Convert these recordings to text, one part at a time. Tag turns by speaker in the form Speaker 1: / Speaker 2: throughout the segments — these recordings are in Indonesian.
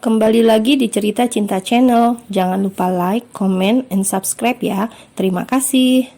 Speaker 1: Kembali lagi di Cerita Cinta Channel. Jangan lupa like, comment, and subscribe ya. Terima kasih.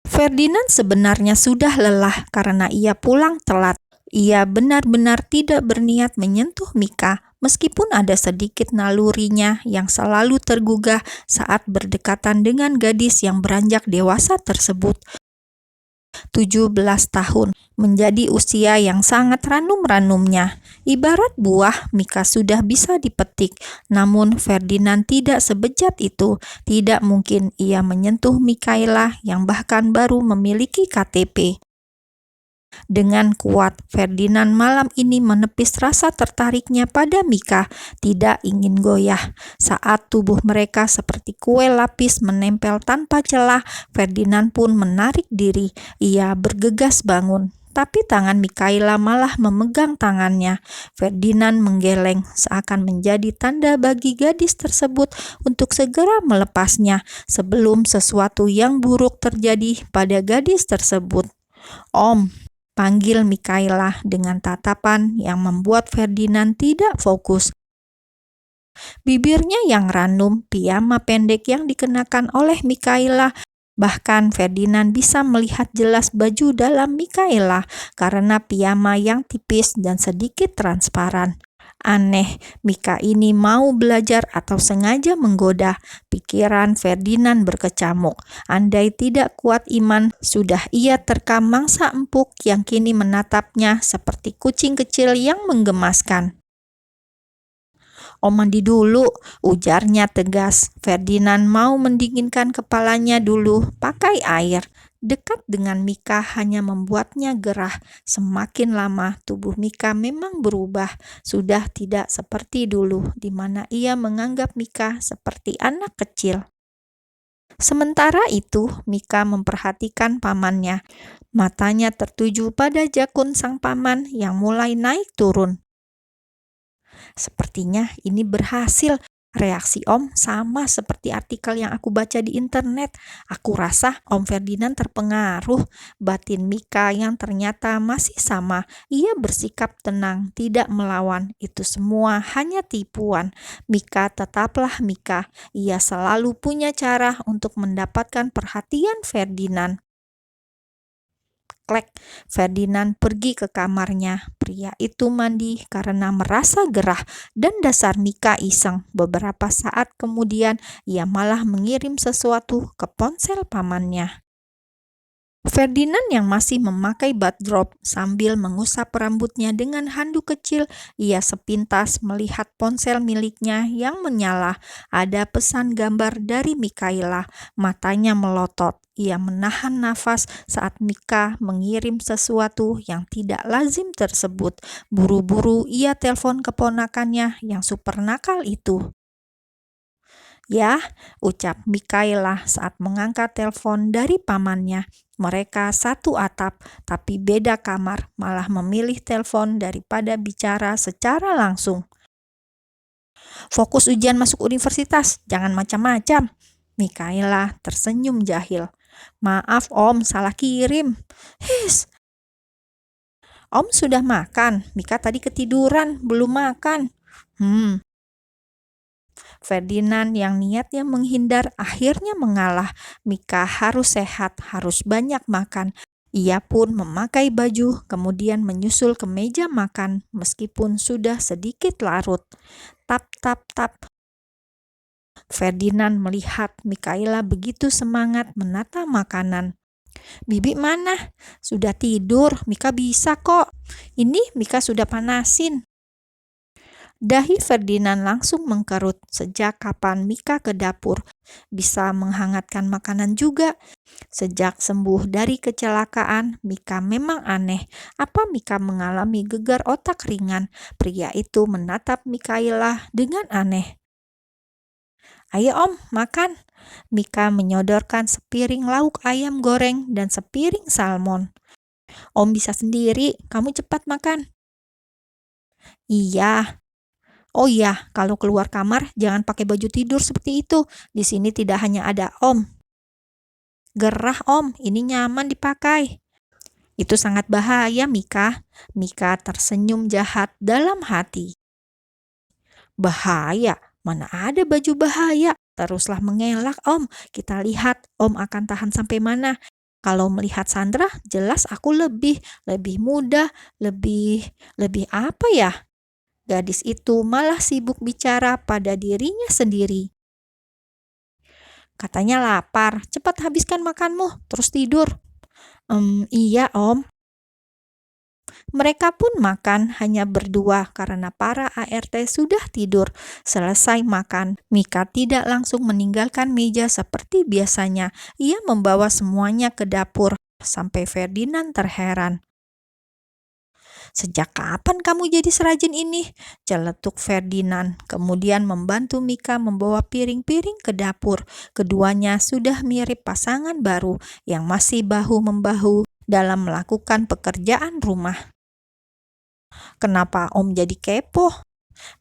Speaker 2: Ferdinand sebenarnya sudah lelah karena ia pulang telat. Ia benar-benar tidak berniat menyentuh Mika, meskipun ada sedikit nalurinya yang selalu tergugah saat berdekatan dengan gadis yang beranjak dewasa tersebut. 17 tahun, menjadi usia yang sangat ranum-ranumnya. Ibarat buah, Mika sudah bisa dipetik, namun Ferdinand tidak sebejat itu. Tidak mungkin ia menyentuh Mikaela yang bahkan baru memiliki KTP. Dengan kuat, Ferdinand malam ini menepis rasa tertariknya pada Mika, tidak ingin goyah. Saat tubuh mereka seperti kue lapis menempel tanpa celah, Ferdinand pun menarik diri. Ia bergegas bangun, tapi tangan Mikaela malah memegang tangannya. Ferdinand menggeleng, seakan menjadi tanda bagi gadis tersebut untuk segera melepasnya sebelum sesuatu yang buruk terjadi pada gadis tersebut. "Om," panggil Mikaela dengan tatapan yang membuat Ferdinand tidak fokus. Bibirnya yang ranum, piyama pendek yang dikenakan oleh Mikaela. Bahkan Ferdinand bisa melihat jelas baju dalam Mikaela karena piyama yang tipis dan sedikit transparan. Aneh, Mika ini mau belajar atau sengaja menggoda? Pikiran Ferdinand berkecamuk. Andai tidak kuat iman, sudah ia terkam mangsa empuk yang kini menatapnya seperti kucing kecil yang menggemaskan. "Om mandi dulu," ujarnya tegas. Ferdinand mau mendinginkan kepalanya dulu pakai air. Dekat dengan Mika hanya membuatnya gerah. Semakin lama tubuh Mika memang berubah. Sudah tidak seperti dulu, di mana ia menganggap Mika seperti anak kecil. Sementara itu, Mika memperhatikan pamannya. Matanya tertuju pada jakun sang paman yang mulai naik turun. "Sepertinya ini berhasil. Reaksi Om sama seperti artikel yang aku baca di internet. Aku rasa Om Ferdinand terpengaruh." Batin Mika yang ternyata masih sama. Ia bersikap tenang, tidak melawan. Itu semua hanya tipuan. Mika tetaplah Mika. Ia selalu punya cara untuk mendapatkan perhatian Ferdinand. Klek, Ferdinand pergi ke kamarnya. Pria itu mandi karena merasa gerah dan dasar Mika iseng. Beberapa saat kemudian, ia malah mengirim sesuatu ke ponsel pamannya. Ferdinand yang masih memakai bathrobe sambil mengusap rambutnya dengan handuk kecil, ia sepintas melihat ponsel miliknya yang menyala. Ada pesan gambar dari Mikaela. Matanya melotot. Ia menahan nafas saat Mika mengirim sesuatu yang tidak lazim tersebut. Buru-buru ia telepon keponakannya yang super nakal itu. "Ya," ucap Mikaela saat mengangkat telepon dari pamannya. Mereka satu atap, tapi beda kamar, malah memilih telepon daripada bicara secara langsung. "Fokus ujian masuk universitas, jangan macam-macam." Mikaela tersenyum jahil. "Maaf Om, salah kirim." "His, Om sudah makan? Mika tadi ketiduran, belum makan." Ferdinand yang niatnya menghindar akhirnya mengalah. Mika harus sehat, harus banyak makan. Ia pun memakai baju, kemudian menyusul ke meja makan meskipun sudah sedikit larut. Tap, tap, tap. Ferdinand melihat Mikaela begitu semangat menata makanan. "Bibi mana? Sudah tidur, Mika bisa kok. Ini Mika sudah panasin." Dahi Ferdinand langsung mengkerut. Sejak kapan Mika ke dapur? Bisa menghangatkan makanan juga. Sejak sembuh dari kecelakaan, Mika memang aneh. Apa Mika mengalami gegar otak ringan? Pria itu menatap Mikaela dengan aneh. "Ayo Om, makan." Mika menyodorkan sepiring lauk ayam goreng dan sepiring salmon. "Om bisa sendiri, kamu cepat makan." "Iya." "Oh iya, kalau keluar kamar jangan pakai baju tidur seperti itu. Di sini tidak hanya ada Om." "Gerah Om, ini nyaman dipakai." "Itu sangat bahaya Mika." Mika tersenyum jahat dalam hati. Bahaya? Mana ada baju bahaya? Teruslah mengelak, Om. Kita lihat Om akan tahan sampai mana. Kalau melihat Sandra, jelas aku lebih muda, lebih apa ya? Gadis itu malah sibuk bicara pada dirinya sendiri. Katanya lapar, cepat habiskan makanmu, terus tidur. Iya, Om. Mereka pun makan hanya berdua karena para ART sudah tidur. Selesai makan, Mika tidak langsung meninggalkan meja seperti biasanya. Ia membawa semuanya ke dapur sampai Ferdinand terheran. "Sejak kapan kamu jadi serajin ini?" celetuk Ferdinand. Kemudian membantu Mika membawa piring-piring ke dapur. Keduanya sudah mirip pasangan baru yang masih bahu-membahu dalam melakukan pekerjaan rumah. "Kenapa Om jadi kepo?"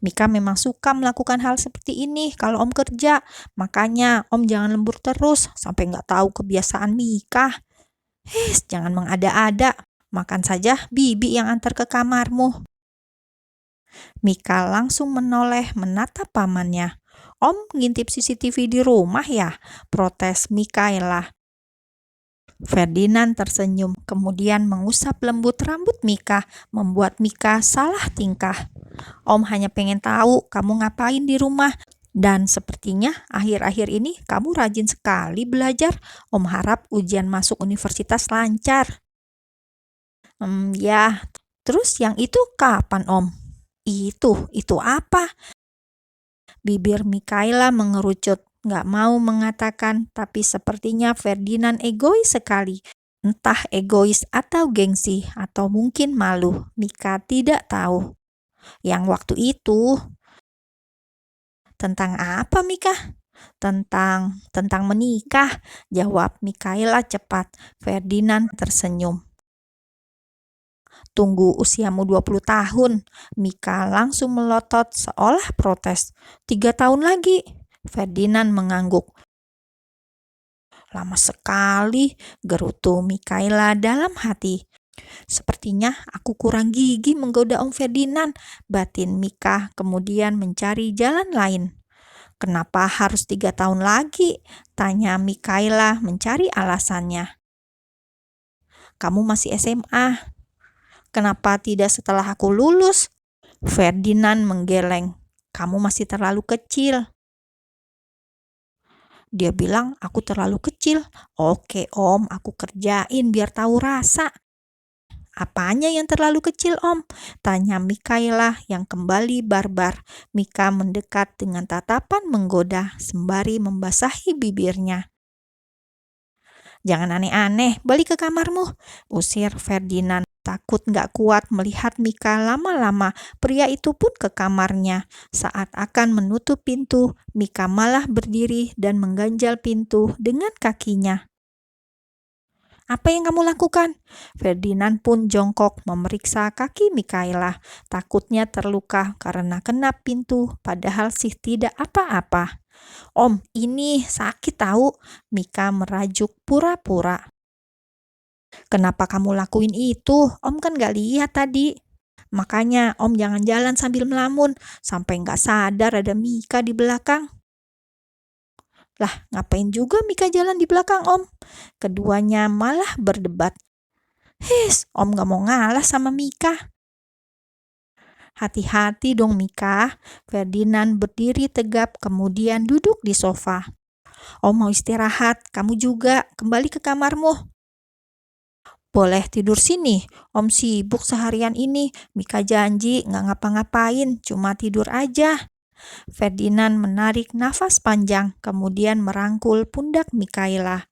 Speaker 2: "Mika memang suka melakukan hal seperti ini kalau Om kerja. Makanya Om jangan lembur terus sampai nggak tahu kebiasaan Mika." Jangan mengada-ada. Makan saja Bibi yang antar ke kamarmu." Mika langsung menoleh menatap pamannya. "Om ngintip CCTV di rumah ya?" protes Mikaela. Ferdinand tersenyum, kemudian mengusap lembut rambut Mika, membuat Mika salah tingkah. "Om hanya pengen tahu kamu ngapain di rumah. Dan sepertinya akhir-akhir ini kamu rajin sekali belajar. Om harap ujian masuk universitas lancar." Ya, terus yang itu kapan, Om?" Itu apa?" Bibir Mikaela mengerucut, nggak mau mengatakan, tapi sepertinya Ferdinand egois sekali. Entah egois atau gengsi, atau mungkin malu, Mika tidak tahu. "Yang waktu itu." "Tentang apa, Mika?" Tentang menikah," jawab Mikaela cepat. Ferdinand tersenyum. "Tunggu usiamu 20 tahun. Mika langsung melotot seolah protes. 3 tahun lagi. Ferdinand mengangguk. "Lama sekali," gerutu Mikaela dalam hati. "Sepertinya aku kurang gigih menggoda Om Ferdinand," batin Mika, kemudian mencari jalan lain. "Kenapa harus 3 tahun lagi?" tanya Mikaela mencari alasannya. "Kamu masih SMA. Kenapa tidak setelah aku lulus?" Ferdinand menggeleng. "Kamu masih terlalu kecil." Dia bilang aku terlalu kecil. "Oke, Om, aku kerjain biar tahu rasa." "Apanya yang terlalu kecil, Om?" tanya Mikaela yang kembali barbar. Mika mendekat dengan tatapan menggoda sembari membasahi bibirnya. "Jangan aneh-aneh, balik ke kamarmu," usir Ferdinand. Takut nggak kuat melihat Mika lama-lama, pria itu pun ke kamarnya. Saat akan menutup pintu, Mika malah berdiri dan mengganjal pintu dengan kakinya. "Apa yang kamu lakukan?" Ferdinand pun jongkok memeriksa kaki Mikaela. Takutnya terluka karena kena pintu, padahal sih tidak apa-apa. "Om, ini sakit tahu," Mika merajuk pura-pura. "Kenapa kamu lakuin itu? Om kan gak lihat tadi." "Makanya Om jangan jalan sambil melamun, sampai gak sadar ada Mika di belakang." "Lah, ngapain juga Mika jalan di belakang Om?" Keduanya malah berdebat. Om gak mau ngalah sama Mika." "Hati-hati dong Mika." Ferdinand berdiri tegap kemudian duduk di sofa. "Om mau istirahat, kamu juga, kembali ke kamarmu." "Boleh tidur sini, Om sibuk seharian ini. Mika janji nggak ngapa-ngapain, cuma tidur aja." Ferdinand menarik nafas panjang, kemudian merangkul pundak Mikaela.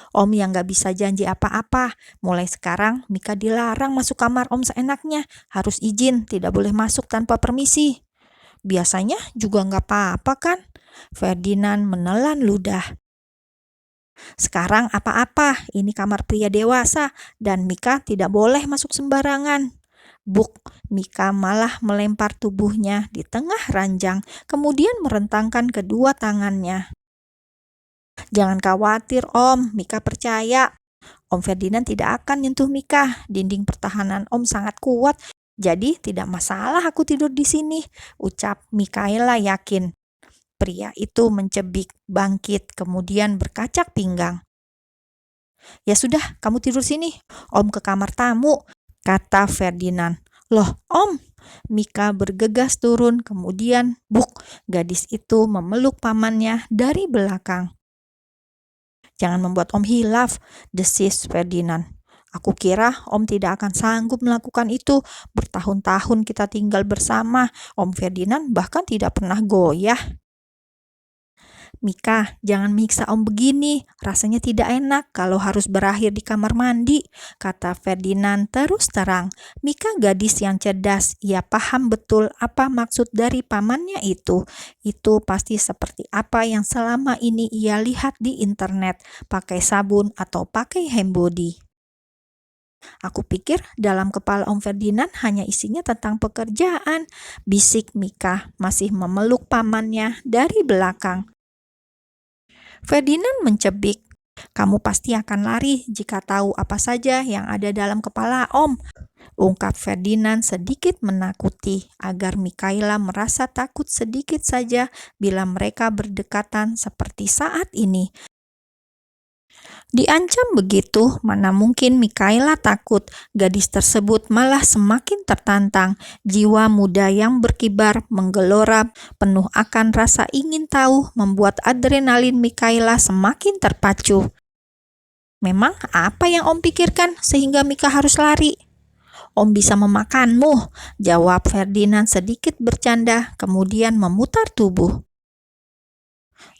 Speaker 2: "Om yang nggak bisa janji apa-apa. Mulai sekarang Mika dilarang masuk kamar Om seenaknya. Harus izin, tidak boleh masuk tanpa permisi." "Biasanya juga nggak apa-apa kan?" Ferdinand menelan ludah. "Sekarang apa-apa, ini kamar pria dewasa dan Mika tidak boleh masuk sembarangan." Buk, Mika malah melempar tubuhnya di tengah ranjang, kemudian merentangkan kedua tangannya. "Jangan khawatir Om, Mika percaya. Om Ferdinand tidak akan nyentuh Mika. Dinding pertahanan Om sangat kuat. Jadi tidak masalah aku tidur di sini, ucap Mikaela yakin. Pria itu mencebik, bangkit, kemudian berkacak pinggang. Ya sudah, kamu tidur sini. Om ke kamar tamu, kata Ferdinand. Loh, Om! Mika bergegas turun, kemudian buk, gadis itu memeluk pamannya dari belakang. Jangan membuat Om hilaf, desis Ferdinand. Aku kira Om tidak akan sanggup melakukan itu. Bertahun-tahun kita tinggal bersama. Om Ferdinand bahkan tidak pernah goyah. Mika, jangan miksa Om begini. Rasanya tidak enak kalau harus berakhir di kamar mandi, kata Ferdinand terus terang. Mika gadis yang cerdas. Ia paham betul apa maksud dari pamannya itu. Itu pasti seperti apa yang selama ini ia lihat di internet, pakai sabun atau pakai hand body. Aku pikir dalam kepala Om Ferdinand hanya isinya tentang pekerjaan, bisik Mika masih memeluk pamannya dari belakang. Ferdinand mencebik. Kamu pasti akan lari jika tahu apa saja yang ada dalam kepala Om, ungkap Ferdinand sedikit menakuti agar Mikaela merasa takut sedikit saja bila mereka berdekatan seperti saat ini. Diancam begitu, mana mungkin Mikaela takut. Gadis tersebut malah semakin tertantang. Jiwa muda yang berkibar, menggelora, penuh akan rasa ingin tahu, membuat adrenalin Mikaela semakin terpacu. Memang apa yang Om pikirkan sehingga Mika harus lari? Om bisa memakanmu, jawab Ferdinand sedikit bercanda, kemudian memutar tubuh.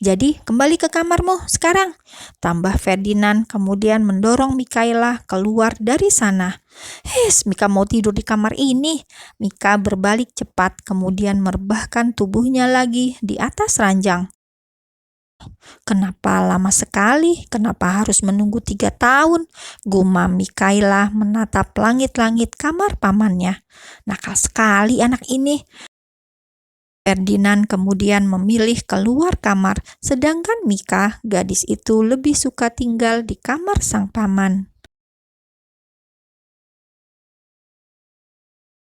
Speaker 2: Jadi kembali ke kamarmu sekarang, tambah Ferdinand, kemudian mendorong Mikaela keluar dari sana. Mika mau tidur di kamar ini. Mika berbalik cepat, kemudian merebahkan tubuhnya lagi di atas ranjang. Kenapa lama sekali? Kenapa harus menunggu 3 tahun? Gumam Mikaela menatap langit-langit kamar pamannya. Nakal sekali anak ini. Ferdinand kemudian memilih keluar kamar, sedangkan Mika, gadis itu lebih suka tinggal di kamar sang paman.